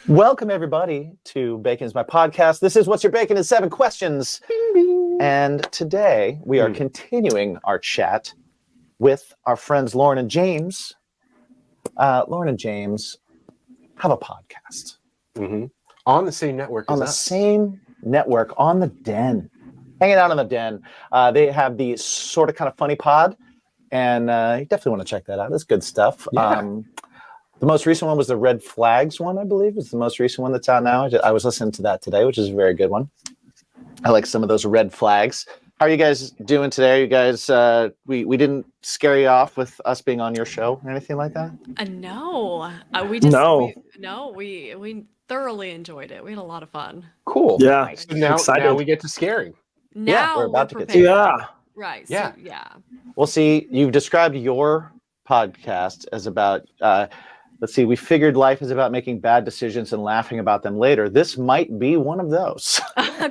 Welcome, everybody, to Bacon's My Podcast. This is What's Your Bacon in 7 Questions. Bing, bing. And today we are continuing our chat with our friends Lauren and James. Lauren and James have a podcast. Mm-hmm. On the same network as us. On the same network, on the Den. Hanging out on the Den. They have the Sorta Kinda Funny Pod. And you definitely want to check that out. It's good stuff. Yeah. The most recent one was the Red Flags one, I believe. It's the most recent one that's out now. I was listening to that today, which is a very good one. I like some of those red flags. How are you guys doing today? Are you guys, we didn't scare you off with us being on your show or anything like that? No. We thoroughly enjoyed it. We had a lot of fun. Cool. Yeah. So now we get to scaring. Now we're about to get prepared. Yeah. Right. Yeah. So, yeah. Well, see, you've described your podcast as about, let's see, we figured life is about making bad decisions and laughing about them later. This might be one of those.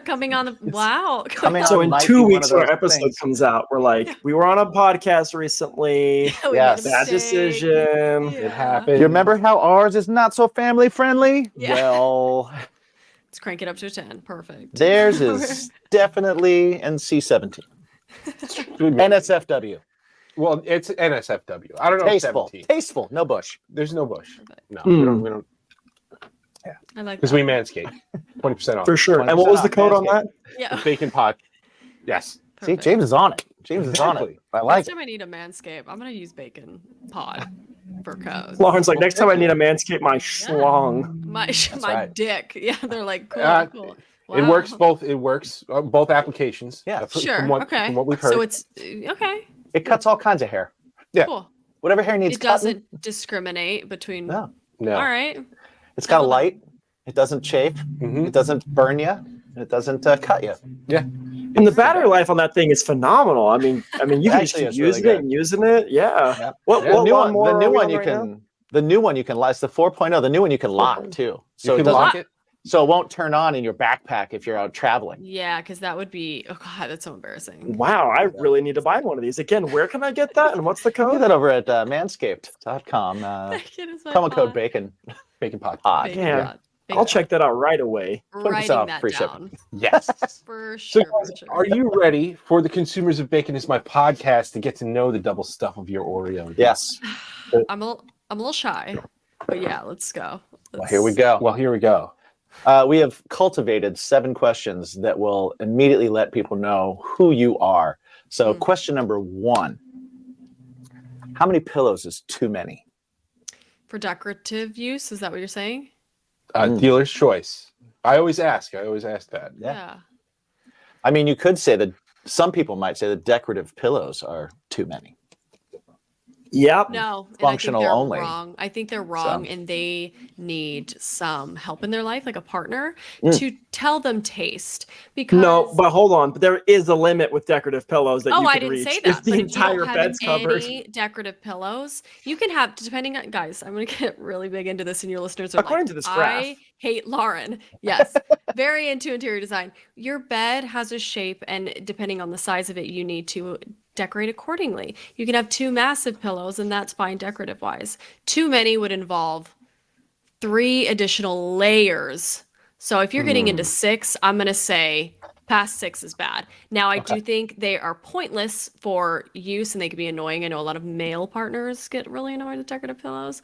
Coming on the wow. So in 2 weeks, when our episode comes out, we're like, we were on a podcast recently. Yes. Bad decision. Yeah. It happened. You remember how ours is not so family friendly? Yeah. Well, Let's crank it up to a 10. Perfect. theirs is definitely NC-17. NSFW. Well, it's NSFW. I don't know. Tasteful. 17. Tasteful. No bush. There's no bush. No, Mm. we don't. I like Because that. we manscape. 20% off. For sure. And what was the code on that? Yeah. Bacon pod. Yes. Perfect. See, James is on it. James is on it. Exactly. I like Next it. time I need a manscape, I'm gonna use bacon pod for code. Lauren's like, next time I need a manscape, my schlong. My right. dick. Yeah, they're like cool. Cool. It Wow. works both. It works both applications. Yeah. Sure. From what, Okay. From what we've heard. So it's okay. It cuts all kinds of hair. Yeah. Cool. Whatever hair needs It cutting. doesn't discriminate between. No. no. All right. It's got a light. It doesn't chafe. Mhm. It doesn't burn you. It doesn't cut you. Yeah. And the battery life on that thing is phenomenal. I mean, you can just Actually, keep it's really using good. it and using it. Yeah. Yeah. What The new one, lawnmower the new are we one on you right can. now? The new one you can. It's the 4.0. The new one you can lock too. So You it can doesn't. lock it. So it won't turn on in your backpack if you're out traveling. Yeah, because that would be. Oh God, that's so embarrassing. Wow, I really need to buy one of these. Again, where can I get that? And what's the Do code? that over at manscaped.com. Bacon is my Promo code pod. bacon. Bacon pod. Bacon Yeah. pod. I'll check that out right away. 20% Writing off, that free down. Yes. For So, sure. guys, are you ready for the consumers of Bacon is My Podcast to get to know the double stuff of your Oreo? Yes. I'm a little shy, but yeah, let's go. Well, here we go. Well, here we go. We have cultivated 7 questions that will immediately let people know who you are. So, question number 1: how many pillows is too many? For decorative use, is that what you're saying? Dealer's choice. I always ask that. Yeah. I mean, you could say that some people might say that decorative pillows are too many. Yep. No, and Functional I think they're only. wrong. I think they're wrong, So. and they need some help in their life, like a partner, to tell them taste. Because No, but hold on. But there is a limit with decorative pillows that you can I didn't reach. say If that. the But entire if you don't bed's have covered. any decorative pillows, you can have, depending on, guys, I'm going to get really big into this, and your listeners are According like, to this graph. I hate Lauren. Yes, very into interior design. Your bed has a shape, and depending on the size of it, you need to decorate accordingly. You can have 2 massive pillows, and that's fine decorative wise. Too many would involve 3 additional layers. So if you're getting into 6, I'm going to say past 6 is bad. Now, I do think they are pointless for use, and they can be annoying. I know a lot of male partners get really annoyed with decorative pillows,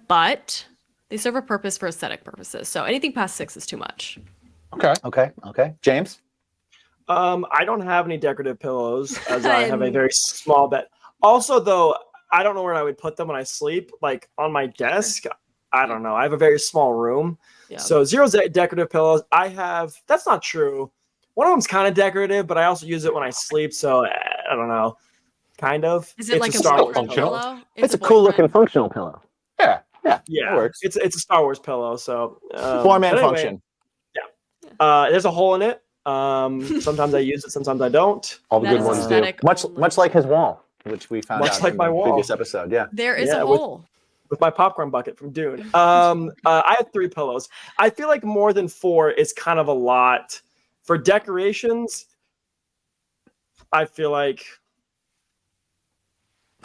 but they serve a purpose for aesthetic purposes. So anything past 6 is too much. Okay. James? I don't have any decorative pillows as I have a very small bed. Also, though, I don't know where I would put them when I sleep. Like on my desk, I don't know. I have a very small room. Yeah. So 0 decorative pillows. I have, that's not true. One of them's kind of decorative, but I also use it when I sleep. So I don't know. Kind of. Is it It's like a Star Wars boyfriend functional. pillow? It's a cool looking boyfriend. functional pillow. Yeah. Yeah, it works. It's a Star Wars pillow. So Form and but anyway, function. There's a hole in it. Sometimes I use it, sometimes I don't. All the That good is ones do. aesthetic Much only. like his wall, which we found Much out like in my the wall. previous episode. Yeah. There is Yeah, a hole. With my popcorn bucket from Dune. I have 3 pillows. I feel like more than 4 is kind of a lot. For decorations, I feel like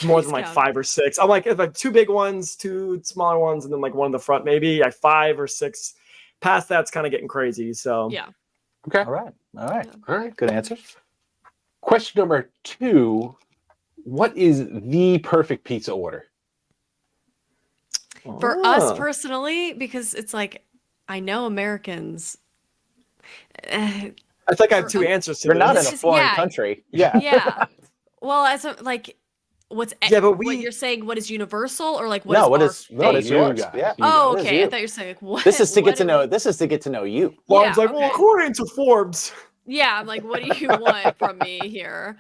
more than like Count. 5 or 6. I'm like, if I have 2 big ones, 2 smaller ones, and then like one in the front, maybe like 5 or 6. Past that's kind of getting crazy. So Yeah. Okay. All right. All right. All right. Good answers. Question number 2. What is the perfect pizza order? For Ah. us personally, because it's like, I know Americans. I think I have two answers to You're not in this. a Just- foreign yeah. country. Yeah. Yeah. Well, as a, like, what's Yeah, but what you're saying? What is universal or like what No, is what our is what is fate? You yours? guys. Yeah. Oh, What is okay. I you? thought you were saying like what. This is to get to what know. do This is to get to know you. Well, I Yeah, was like, well, okay. according to Forbes. Yeah, I'm like, what do you want from me here?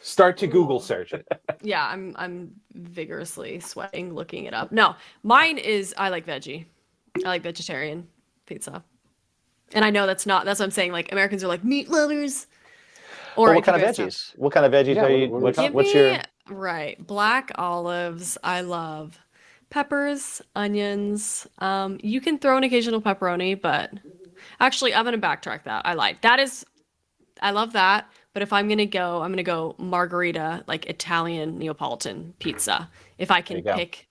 Start to Google search it. Yeah, I'm vigorously sweating looking it up. No, mine is I like veggie. I like vegetarian pizza. And I know that's what I'm saying. Like Americans are like meat lovers. Or Well, what if kind you of guys have- veggies? What kind of veggies Yeah, are you? what are we What's, talking Give what's me your? right black olives. I love peppers, onions. You can throw an occasional pepperoni, but actually, I'm gonna backtrack that. I lied. I love that. But if I'm gonna go margarita, like Italian Neapolitan pizza. If I There you can go. pick,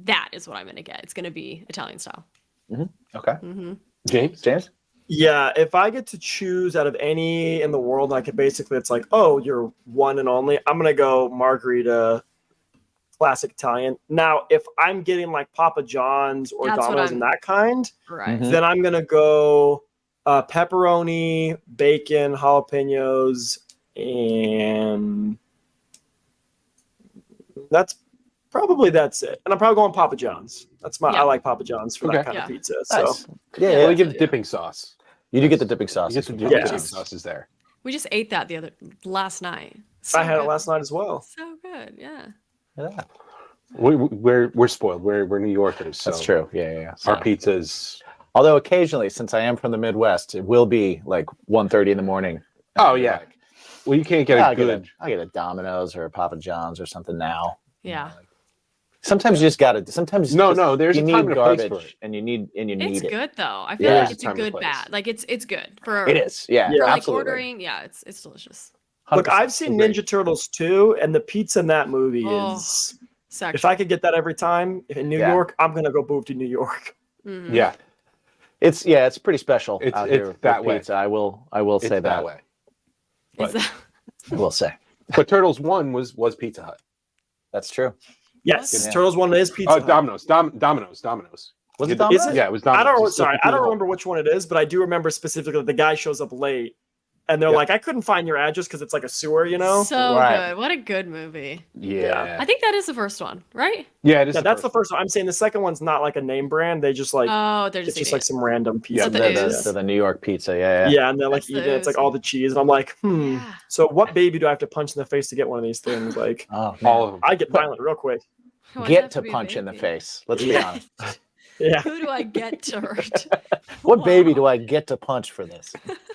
that is what I'm gonna get. It's gonna be Italian style. Okay. Mm-hmm. James? James. Yeah, if I get to choose out of any in the world, I could basically, it's like, oh, you're one and only. I'm gonna go margarita, classic Italian. Now, if I'm getting like Papa John's or That's what Domino's and I'm- that kind, Right. Mhm. then I'm gonna go pepperoni, bacon, jalapenos, and that's it. And I'm probably going Papa John's. I Yeah. like Papa John's for that Okay. kind of Yeah. pizza. So Nice. Yeah, Yeah. yeah. Well, you get the Yeah. dipping sauce. You do get the dipping sauce. You get the It's dipping Yes. sauces there. We just ate that last night. I had it good. last night as well. So good, yeah. Yeah, We're spoiled. We're New Yorkers. So that's true. Yeah, yeah. So. Our pizza's. Although occasionally, since I am from the Midwest, it will be like 1:30 in the morning. Oh, And yeah. like, Well, you can't get I'll a good. I'll get a Domino's or a Papa John's or something now. Yeah. Sometimes you just got to. Sometimes No, there's you a time need and a place for garbage it. and you need It's it. good though. I feel Yeah. like There's it's a a time and good place. bad. Like it's good for It is. Yeah, Yeah. for like absolutely. ordering. Yeah, it's delicious. Look, 100%. I've seen Agreed. Ninja Turtles 2, and the pizza in that movie Oh, is. Sex. If I could get that every time in New Yeah. York, I'm gonna go move to New York. Mhm. Yeah, It's pretty special It's- out it's here with that way. pizza. I will it's say that way. It's But- I will say But Turtles 1 was Pizza Hut. that's true. Yes, Yeah. Turtles 1 is pizza. Oh, Hut. Domino's. Domino's. Was it Is Domino's? it? Yeah, it was I Domino's. don't. It's the Sorry, I pizza don't hut. remember which one it is, but I do remember specifically that the guy shows up late, and they're Yep. like, "I couldn't find your address because it's like a sewer," you know. so Right. good. What a good movie. Yeah. I think that is the first one, right? Yeah, it is. Yeah, that's the first one. I'm saying the second one's not like a name brand. They just like Oh, they're it's just just like idiots. some random pizza. Yeah, the the, ooze. the New York pizza. Yeah, Yeah, and they're like That's the eating it. It's like ooze. all the cheese, and I'm like, Yeah. So what baby do I have to punch in the face to get one of these things? Like, Oh, all of them. I get violent real quick. Why does it get have to be a punch in the baby? face. Let's be honest. Yeah, Who do I get to hurt? What baby Wow. do I get to punch for this?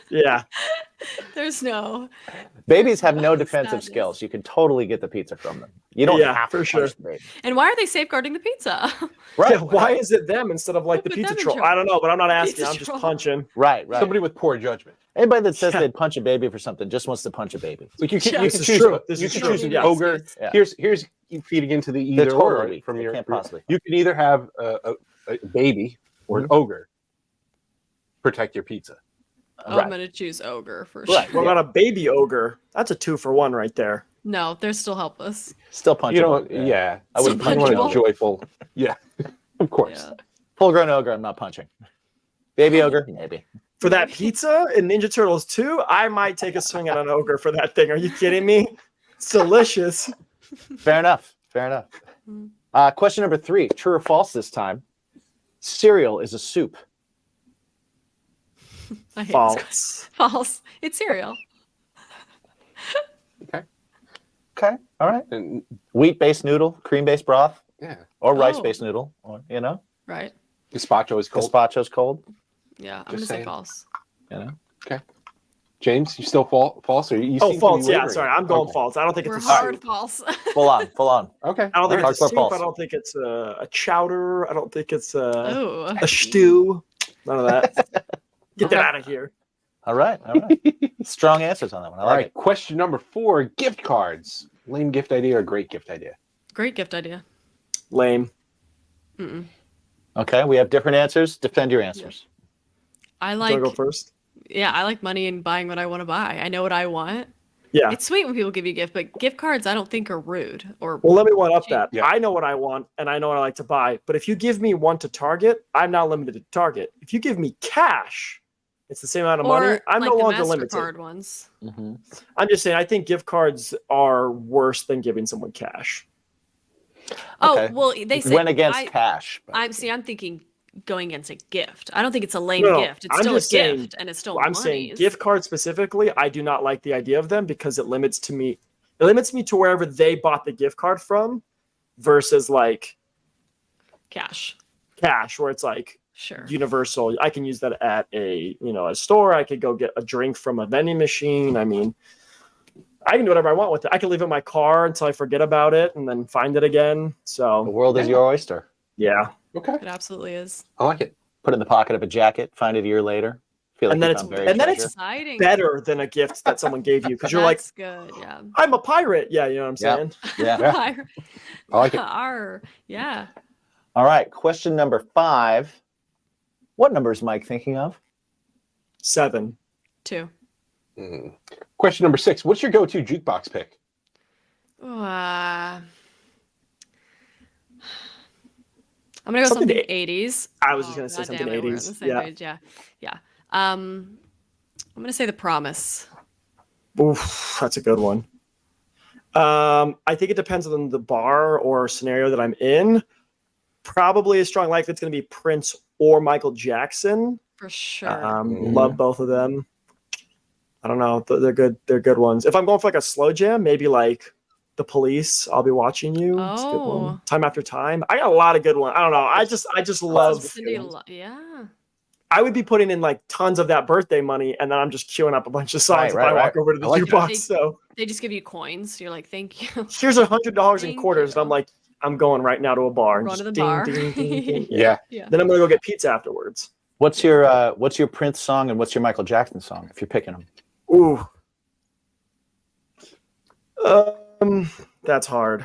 yeah. There's no. Babies have no defensive Sadness. skills. You can totally get the pizza from them. You don't Yeah, have for to sure. punch the baby. And why are they safeguarding the pizza? Right. Yeah, why is it them instead of like the Put pizza them in troll? trouble. I don't know, but I'm not asking. Pizza I'm just troll. punching. Right. Right. Somebody with poor judgment. Anybody that says Yeah. they'd punch a baby for something just wants to punch a baby. Like you can, Yeah. you This can is choose. true. This You is can true. choose an Yes, ogre. yes. Here's you feeding into the They're either or totally- from they your. can't possibly. You can either have a baby or an ogre. Protect your pizza. Oh, Right. I'm gonna choose ogre for Right. sure. What about a baby ogre? That's a 2-for-1 right there. No, they're still helpless. Still punch. You know, yeah. I wouldn't Still punch You want an punchable. a ogre. joyful. Yeah, of course. Yeah. Full-grown ogre. I'm not punching. Baby ogre, maybe. For that pizza in Ninja Turtles 2, I might take a swing at an ogre for that thing. Are you kidding me? It's delicious. Fair enough. Fair enough. Question number 3. True or false this time? Cereal is a soup. I hate this False. question. False. It's cereal. Okay. All right. And Wheat-based noodle, cream-based broth, yeah, or Oh. rice-based noodle, or Right. gazpacho is cold. gazpacho's cold. Yeah. I'm Just gonna say saying. false. You know. James, you still false or you? Oh, seem to false. be Yeah, wavering. sorry. I'm going Okay. false. I don't think We're it's a hard soup. false. Full on. Full on. Okay. I don't think All it's a right. soup. False. I don't think it's a chowder. I don't think it's Oh. a stew. None of that. Get that out of here. All right. All right. Strong answers on that one. I All like right. Question number 4: gift cards. Lame gift idea or great gift idea? Great gift idea. Lame. Mm-mm. Okay, we have different answers. Defend your answers. I Do like I go first? Yeah, I like money and buying what I want to buy. I know what I want. Yeah. It's sweet when people give you a gift, but gift cards I don't think are rude or Well, let me one up cheap. that. Yeah. I know what I want and I know what I like to buy. But if you give me one to Target, I'm not limited to Target. If you give me cash, it's the same amount of money. Or I'm like no the longer MasterCard limited. ones. Mm-hmm. I'm just saying, I think gift cards are worse than giving someone cash. Okay. Oh, well, they say Went against cash. but- I'm thinking going against a gift. I don't think it's a lame No, gift. It's I'm still a just saying- gift and it's still I'm money. saying gift cards specifically, I do not like the idea of them because it limits me to wherever they bought the gift card from versus like Cash. cash where it's like Sure. universal. I can use that at a store. I could go get a drink from a vending machine. I mean, I can do whatever I want with it. I can leave it in my car until I forget about it and then find it again. The So world is Yeah. your oyster. yeah. Okay. It absolutely is. I like it. Put it in the pocket of a jacket. Find it a year later. Feel like And then you it's- found buried and then treasure. it's- Exciting. Better than a gift that someone gave you because you're like, That's good. Yeah. I'm a pirate. Yeah, you know what I'm Yep. saying? Yeah. I like it. Yeah. All right. Question number 5. What number is Mike thinking of? 7. 2. Question number 6. What's your go-to jukebox pick? I'm gonna go Something something to- 80s. I was just gonna say God something damn it, we're on 80s. the same Yeah. page, yeah. I'm gonna say The Promise. Oof, that's a good one. I think it depends on the bar or scenario that I'm in. Probably a strong likelihood it's going to be Prince or Michael Jackson. For sure. Love both of them. I don't know. They're good. They're good ones. If I'm going for like a slow jam, maybe like The Police. I'll Be Watching You. It's a good one. Oh. Time After Time. I got a lot of good ones. I don't know. I just love. Cindy yeah. I would be putting in like tons of that birthday money, and then I'm just queuing up a bunch of songs if Right, I walk right. over to the I like jukebox. that. So They just give you coins. You're like, thank you. here's $100 in Thank quarters, and I'm you. like, I'm going right now to a bar. And Run just to the ding, bar. ding, ding, ding. Yeah. Yeah. Then I'm gonna go get pizza afterwards. What's your Prince song and what's your Michael Jackson song if you're picking them? Ooh. That's hard.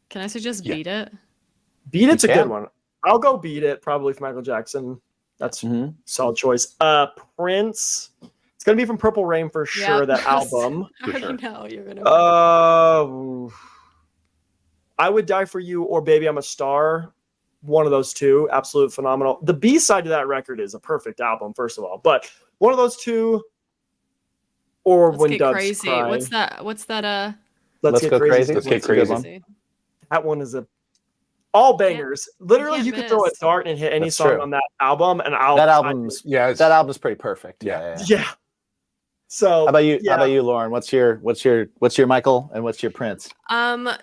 Can I suggest Yeah. Beat It? Beat It's a can. good one. I'll go Beat It probably for Michael Jackson. That's Mm-hmm. solid choice. Prince. It's gonna be from Purple Rain for sure. Yep. That album. I already know you're gonna. I Would Die for You or Baby I'm a Star. One of those two, absolute phenomenal. The B side of that record is a perfect album, first of all. But one of those two, or Let's When get Doves crazy. Cry. What's that? Let's Get Go Crazy. Crazy. Let's Get That's a good Crazy. one. That one is all bangers. Literally, can't you could throw a miss. dart and hit any That's song true. on that album, and I'll That find album's Yeah. It's, that album's pretty perfect. Yeah. Yeah. Yeah. So How about you? Yeah. How about you, Lauren? What's your Michael and what's your Prince?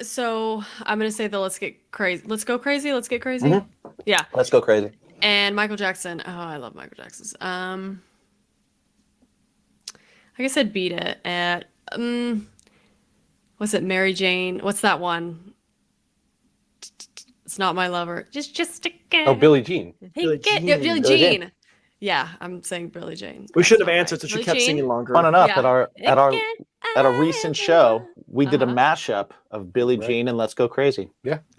So I'm gonna say the Let's Get Crazy. Let's go crazy. Let's get crazy. Mhm. Yeah. Let's go crazy. And Michael Jackson. Oh, I love Michael Jackson's. Like I said, Beat It. At what's it? Mary Jane. What's that one? It's Not My Lover. Just a oh, Billie Jean. Billie Yeah, Jean. Billie Billie Jean. Jean. Yeah, I'm saying Billie Jean. we should have That's not answered, right. so she Billie kept Jean? singing longer. Fun enough Yeah. at our recent show, we did a Uh-huh. mashup of Billie Right. Jean and Let's Go Crazy.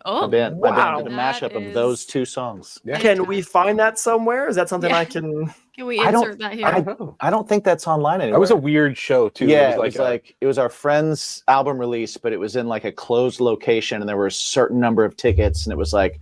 Oh, My band wow. did a That mashup of those is- two songs. Yeah. Can we find that somewhere? Is that something Yeah. I can? can we I don't- insert that here? I don't know. I don't think that's online anymore. That was a weird show too. Yeah, it was it was our friend's album release, but it was in like a closed location, and there were a certain number of tickets, and it was like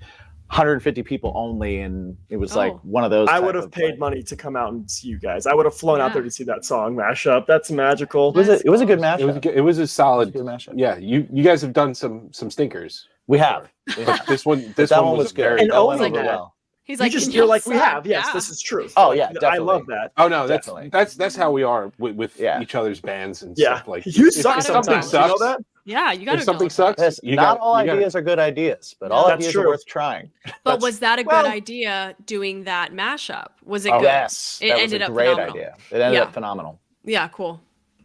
150 people only, and it was like Oh. one of those. I type would have of, paid like- money to come out and see you guys. I would have flown out Yeah. there to see that song mashup. That's magical. It was a good mashup. It was a good- it was a solid. Good mashup. Yeah, you guys have done some stinkers. We have. But this one But that one was a good. very And That went owning over that. well. He's You like, just "Can you're you like we slap?" have. Yes, Yeah. this is truth. Oh, Like, yeah, I definitely. love that. Oh no, Definitely. that's how we are with Yeah. each other's bands and Yeah, stuff. Like you if suck something sometimes. You know sucks, that? Yeah, you got to if something sucks, Yes, you not got all ideas are good ideas, but all That's ideas true. are worth trying. But was that a good well- idea doing that mashup? Was it Oh, good? yes, It that was ended a up great phenomenal. idea. It ended Yeah. up phenomenal. Yeah, cool.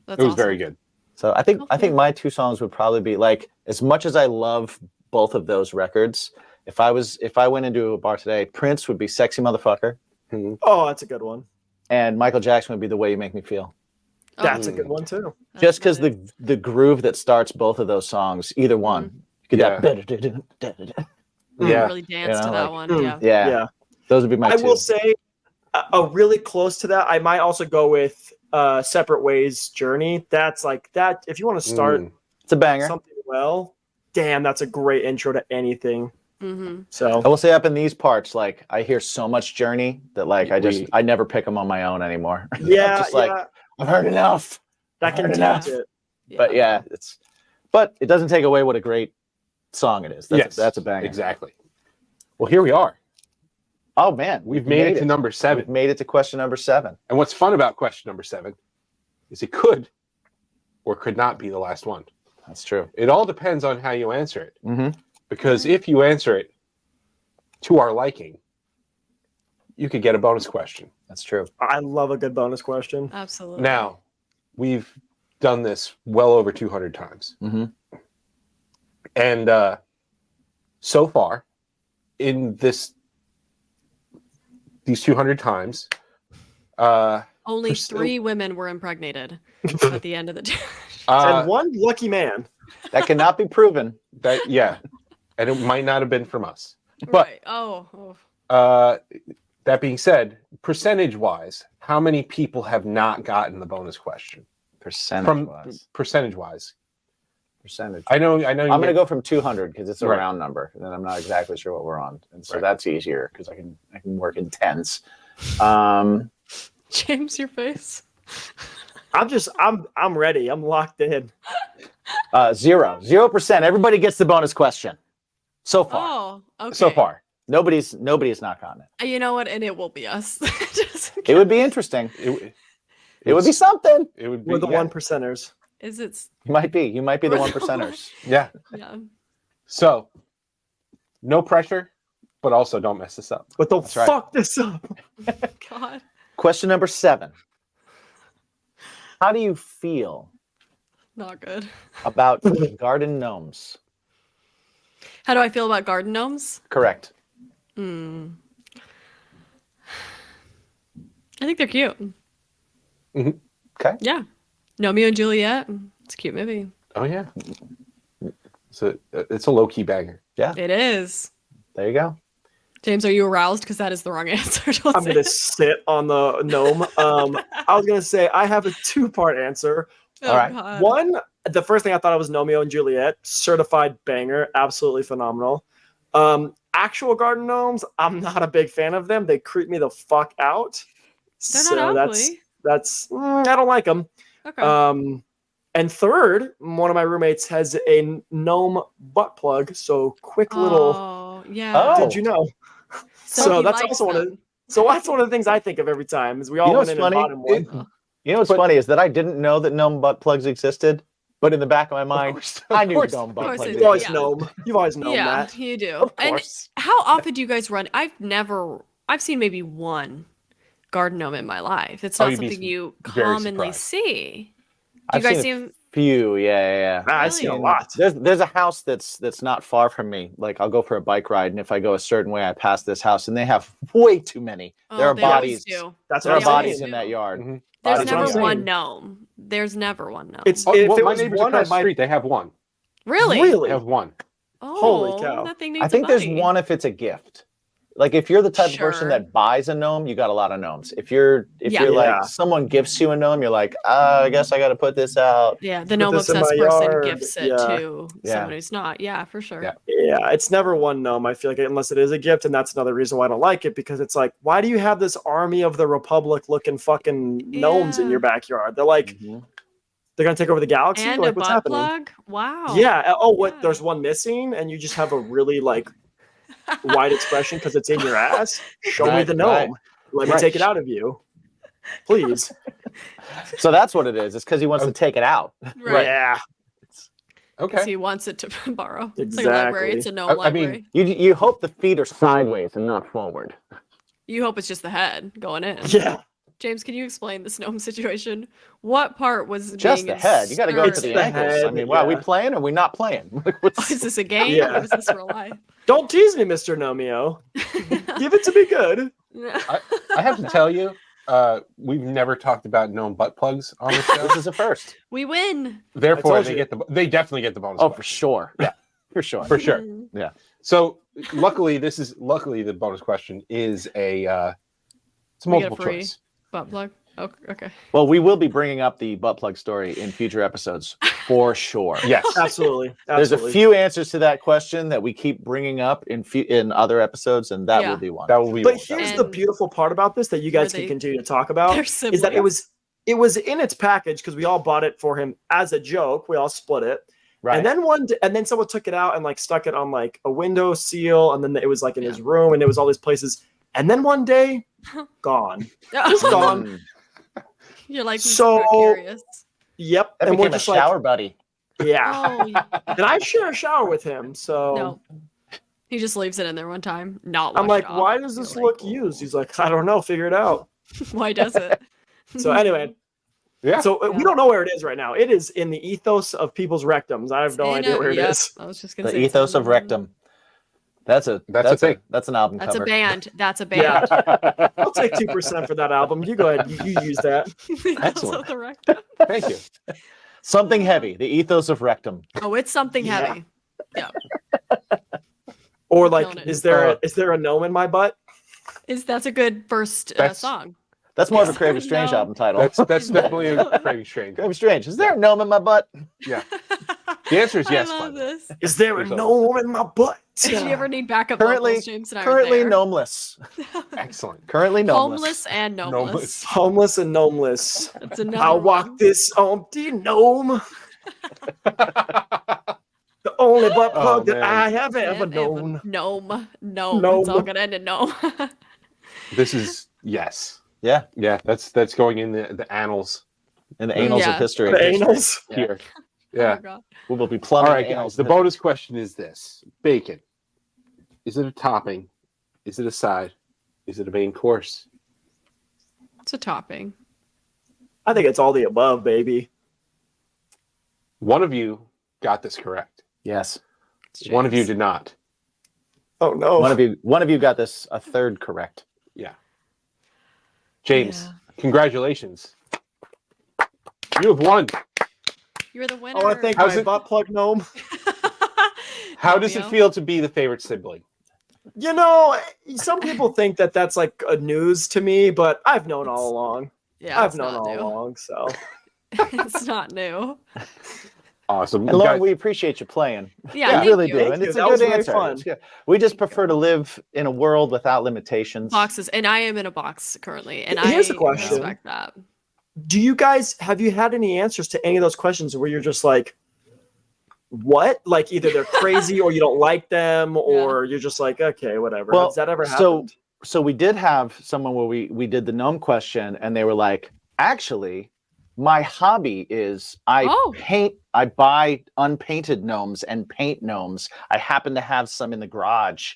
That's It was awesome. very good. So I think Okay. my two songs would probably be like, as much as I love both of those records, if I went into a bar today, Prince would be Sexy Motherfucker, Oh, that's a good one. and Michael Jackson would be The Way You Make Me Feel. Oh, That's a good one too. that's Just because good. the groove that starts both of those songs, either one, you get Yeah. that. Yeah. Really dance You to know, that like, one. mm. Yeah. Yeah. Those would be my I two. will say a really close to that. I might also go with Separate Ways Journey. That's like that. If you want to start It's a banger. something well, damn, that's a great intro to anything. Mm-hmm. So I will say up in these parts, like I hear so much Journey that like I never pick them on my own anymore. yeah, Just like, I've heard enough. that can I've heard tempt enough. it. But yeah, but it doesn't take away what a great song it is. That's a banger. Exactly. Well, here we are. Oh man, We've made it to number 7. We've made it to question number 7. And what's fun about question number 7 is it could or could not be the last one. That's true. It all depends on how you answer it. Mm-hmm. Because if you answer it to our liking, you could get a bonus question. That's true. I love a good bonus question. Absolutely. Now, we've done this well over 200 times. Mm-hmm. And so far, in these 200 times, only 3 women were impregnated at the end of the And one lucky man. That cannot be proven. And it might not have been from us. But right. Oh. that being said, percentage-wise, how many people have not gotten the bonus question? Percentage-wise. Percentage-wise. Percentage. I know. I'm going to go from 200 because it's a Right. round number, and I'm not exactly sure what we're on, and so Right. that's easier because I can work in tens. James, your face. I'm ready. I'm locked in. 0%. Everybody gets the bonus question so far. Oh, okay. So far, nobody's not gotten it. You know what? And it will be us. Just It would be interesting. It It would be something. It would be We're the 1%ers. Is it? You might be the We're the 1%ers. Yeah. Yeah. So, no pressure, but also don't mess this up. But don't That's right. fuck this up. God. Question number 7. How do you feel Not good. about garden gnomes? How do I feel about garden gnomes? Correct. I think they're cute. Mhm. Okay. Yeah. Romeo and Juliet. It's a cute movie. Oh yeah. It's a low key banger. Yeah. It is. There you go. James, are you aroused? Because that is the wrong answer. I'm gonna sit on the gnome. I was gonna say I have a 2-part answer. All right. God. One, the first thing I thought of was Romeo and Juliet, certified banger, absolutely phenomenal. Actual garden gnomes, I'm not a big fan of them. They creep me the fuck out. They're not ugly. I don't like them. Okay. And third, one of my roommates has a gnome butt plug. So quick little. Oh, yeah. Oh. Did you know? So he that's likes also one of. them. So that's one of the things I think of every time is we all You know went what's in and funny? bought him one. You know what's funny is that I didn't know that gnome butt plugs existed, but in the back of my mind, I knew course. gnome Of butt course plugs it You've did, always existed. yeah. known. You've always known Yeah, that. you do. Of And course. how often do you guys run? I've seen maybe one garden gnome in my life. It's Oh, not you'd be something you very commonly surprised. see. Do I've you guys seen see a them? few. Yeah. I see a Really? lot. There's a house that's not far from me. Like I'll go for a bike ride, and if I go a certain way, I pass this house, and they have way too many. There are they always bodies. do. That's There what are They I'm always bodies saying. in that yard. Mhm. There's Bodies in never the yard. one gnome. There's never one gnome. It's Oh, if well, it my was neighbors one, I across the might street, they have one. Really? really. They have one. Oh, Holy cow. that thing needs I think a there's buddy. one if it's a gift. Like if you're the type of person Sure. that buys a gnome, you got a lot of gnomes. If you're Yeah. like Yeah. someone gifts you a gnome, you're like, I guess I got to put this out. Yeah, the Put gnome this in obsessed my person yard. gifts it Yeah. to Yeah. someone who's not. Yeah, for sure. Yeah. Yeah, it's never one gnome. I feel like unless it is a gift, and that's another reason why I don't like it because it's like, why do you have this army of the Republic looking fucking gnomes in Yeah. your backyard? They're like, Mhm. they're gonna take over the galaxy. And Like, a what's butt happening? plug? Wow. Yeah. Oh, what? Yeah. There's one missing, and you just have a really like wide expression because it's in your ass. Show me Right, the gnome. right. Let me Right. take it out of you, please. So that's what it is. It's because he wants to take it out. Right. Yeah. Because Okay. he wants it to borrow. It's like a library. Exactly. It's a gnome I mean, library. You hope the feet are sideways and not forward. You hope it's just the head going in. Yeah. James, can you explain this gnome situation? What part was Just being the head. You got to go to It's the the ankles. I head, mean, wow, are we yeah. playing or are we not playing? Like, what's- Is this a game Yeah. or is this real life? Don't tease me, Mr. Nomeo. Give it to me good. I have to tell you, we've never talked about gnome butt plugs on the show. This is a first. We win. Therefore, told they you. get they definitely get the bonus. Oh, question. for sure. Yeah, for sure. For sure. Mm. Yeah. So luckily the bonus question is it's a We get a multiple free choice. butt plug. Oh, okay. Well, we will be bringing up the butt plug story in future episodes for sure. Yes. Absolutely. There's a few answers to that question that we keep bringing up in other episodes, and that Yeah. will be one. That will be But one. here's And the beautiful part about this that you guys were can they- continue to talk about They're is that siblings. it was in its package because we all bought it for him as a joke. We all split it. Right. And then someone took it out and like stuck it on like a window seal, and then it was like in his room, and it was all these places. And then one day, gone. It's gone. Mm. You're like So- curious. Yep. That and we're became a just shower buddy. like, yeah. Oh And I share a shower with him, so no. He just leaves it in there one time. Not I'm washed like, off. why does this You're look like, used? He's like, I don't know. Figure it out. Why does it? So anyway, Yeah. so we Yeah. don't know where it is right now. It is in the ethos of people's rectums. I have no idea where it is. I was just gonna The say ethos of rectum. That's a thing. That's an album That's cover. a band. That's a band. Yeah. I'll take 2% for that album. You go ahead. You use that. Excellent. The rectum. Thank you. Something heavy. The ethos of rectum. Oh, it's something Yeah. heavy. Yeah. Or Killing like, it. is there a gnome in my butt? That's a good first That's- song. That's more of a Crave Strange No. album title. That's definitely a craving strange. Crave Strange. Is there a gnome in my butt? Yeah. The answer is yes. I by love the way. this. Is there a There's a- gnome in my butt? If you ever need backup Currently- vocals, James and I Currently are there. gnomeless. Excellent. Currently gnomeless. Homeless and gnomeless. Homeless and gnomeless. That's another I'll walk one. this empty gnome. The only butt Oh, plug that man. I have ever Yeah, known. Gnome. Gnome. It's all gonna end in gnome. This is yes. Yeah. Yeah, that's going in the annals In the annals Yeah. of history. The anals. Yeah. here. Oh Yeah. my God. We will be All plumbing right, the annals guys. The of history. bonus question is this: bacon. Is it a topping? Is it a side? Is it a main course? It's a topping. I think it's all the above, baby. One of you got this correct. Yes. It's One of you James. did not. Oh no. One of you got this a third correct. Yeah. James, Yeah. congratulations. You have won. You're the winner. I want to thank How's my it- butt plug gnome. How does it Romeo. feel to be the favorite sibling? You know, some people think that that's like a news to me, but I've known all along. Yeah, I've it's known not all new. along. So It's not new. Awesome. And Lauren, Guys, we appreciate you playing. Yeah, we thank really you. do. Thank And you. it's a That was good very answer. fun. It's good. We just prefer to live in a world without limitations. Boxes, and I am in a box currently, and Here's I a question. respect that. have you had any answers to any of those questions where you're just like, what? Like either they're crazy or you don't like them, or you're just like, okay, whatever. Well, Has that ever so- happened? So we did have someone where we did the gnome question, and they were like, actually, my hobby is I buy unpainted gnomes and paint gnomes. I happen to have some in the garage,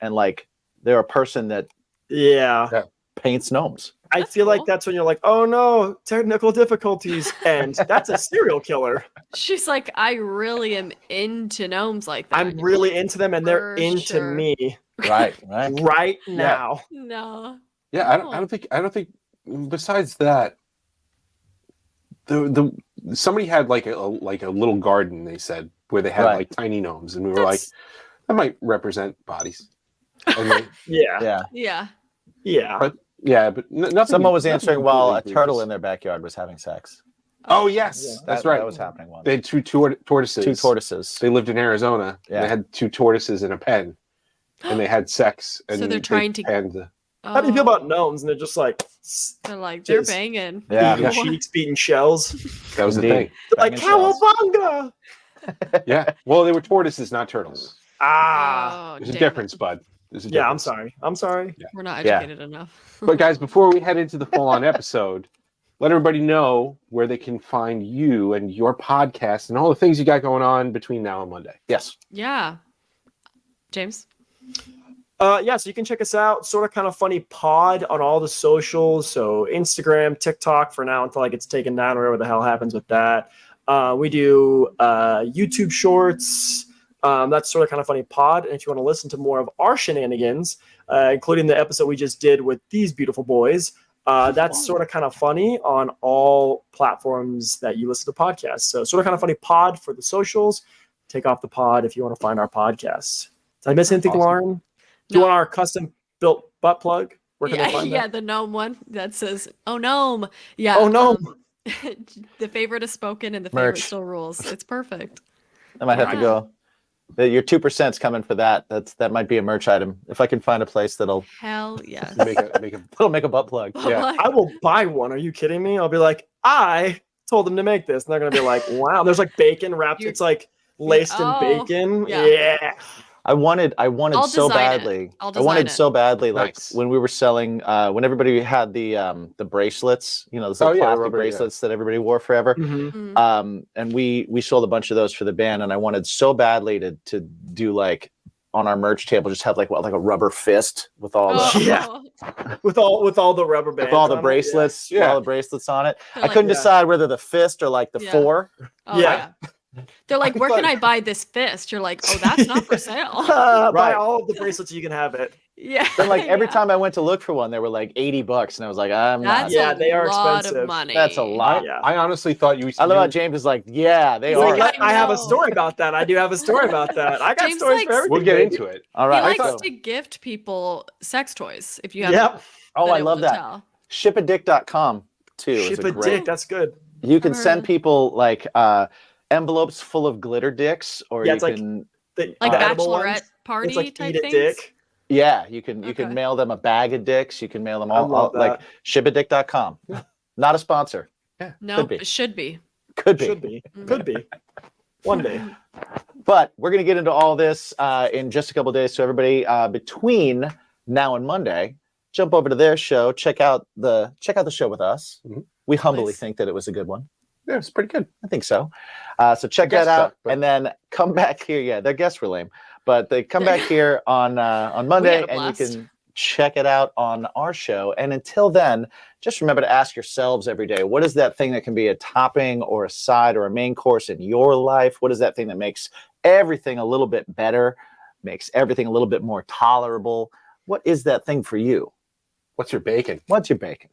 and like they're a person that Yeah. paints gnomes. I That's feel like cool. that's when you're like, oh no, technical difficulties, and that's a serial killer. She's like, I really am into gnomes like that. I'm And you're really like, into them, and they're For into sure. me Right. right now. No. yeah, I don't think. Besides that, the somebody had like a little garden. They said where they had Right. like tiny gnomes, and we were like, That's- that might represent bodies. And they, Yeah. Yeah. Yeah. Yeah. But yeah, but nothing. Someone was nothing answering while a completely turtle egregious. in their backyard was having sex. Oh yes, Yeah. that's That- right. That was happening once. They had two tortoises. Two tortoises. They lived in Arizona. Yeah. They had two tortoises in a pen, and they had sex. And So they're they trying to- panned How do you feel about Oh, gnomes? And they're just like, They're like, they're Just- banging. Yeah. beating cheeks, beating shells. that was the Indeed. thing. They're like, Banging shells. cowabunga! Yeah. Well, they were tortoises, not turtles. Ah. Oh, There's a damn difference, it. bud. There's a Yeah, I'm difference. sorry. I'm sorry. We're not Yeah. educated enough. But guys, before we head into the full-on episode, let everybody know where they can find you and your podcast and all the things you got going on between now and Monday. Yes. Yeah. James? Yeah, so you can check us out, Sorta Kinda Funny Pod on all the socials. So Instagram, TikTok for now until it gets taken down, or whatever the hell happens with that. We do YouTube shorts. That's Sorta Kinda Funny Pod. And if you want to listen to more of our shenanigans, including the episode we just did with these beautiful boys, that's Sorta Kinda Funny on all platforms that you listen to podcasts. So Sorta Kinda Funny Pod for the socials. Take off the pod if you want to find our podcasts. Did I miss anything, Awesome. Lauren? Do you want our custom built butt plug? Where can Yeah, they find yeah, that? the gnome one that says "Oh gnome." Yeah. Oh no. The favorite is spoken and the favorite Merch. still rules. It's perfect. I might have to Yeah. go. Your 2%'s coming for that. That might be a merch item. If I can find a place that'll Hell yes. Make a butt plug. Yeah. I will buy one. Are you kidding me? I'll be like, I told them to make this. And they're gonna be like, wow. There's like bacon wrapped. You're- It's like laced in Oh, bacon. yeah. Yeah. I wanted I'll so design it. badly. I'll I wanted design it. so badly, like Nice. when we were selling, when everybody had the bracelets, you know, those Oh, little yeah, plastic rubber, yeah. bracelets that everybody wore forever. Mhm. Mm. And we sold a bunch of those for the band, and I wanted so badly to do like on our merch table, just have like a rubber fist with all Oh, the Yeah. With all the rubber bands. with all the on it, bracelets, Yeah. all the bracelets on it. They're I couldn't yeah. decide whether the fist or like the Yeah. 4. Oh, Yeah. yeah. They're like, where can I buy this fist? You're like, oh, that's not for sale. Buy Right. all of the bracelets, you can have it. Yeah. Then like every yeah. time I went to look for one, they were like $80, and I was like, I'm not. That's Yeah, a they are lot expensive. of money. That's a lot. Yeah. I honestly thought you. I love how James is like, yeah, they He's are. like, I have a know. story about that. I do have a story about that. I got James stories likes- for everything. We'll get baby. into it. All He right. likes So- to gift people sex toys. If you have Yep. oh, been I able love to that. tell. Shipadick.com too. is Ship a a great. dick. That's good. You can I've heard send of it. people like envelopes full of glitter dicks, or Yeah, you it's like can Like the edible bachelorette ones. party It's like type eat a things. dick. you can Okay. mail them a bag of dicks. You can mail them I all love like that. shipadick.com. Not a sponsor. No, Could be. it should be. Could be. Should be. Mhm. Could be. One day. But we're going to get into all this in just a couple of days. So everybody, between now and Monday, jump over to their show. Check out the show with us. Mhm. We humbly Nice. think that it was a good one. Yeah, it's pretty good. I think so. So check Guests that out, suck, but- and then come back here. Yeah, their guests were lame, but they come back here on Monday, had a and you blast. can check it out on our show. And until then, just remember to ask yourselves every day, what is that thing that can be a topping or a side or a main course in your life? What is that thing that makes everything a little bit better, makes everything a little bit more tolerable? What is that thing for you? What's your bacon? What's your bacon?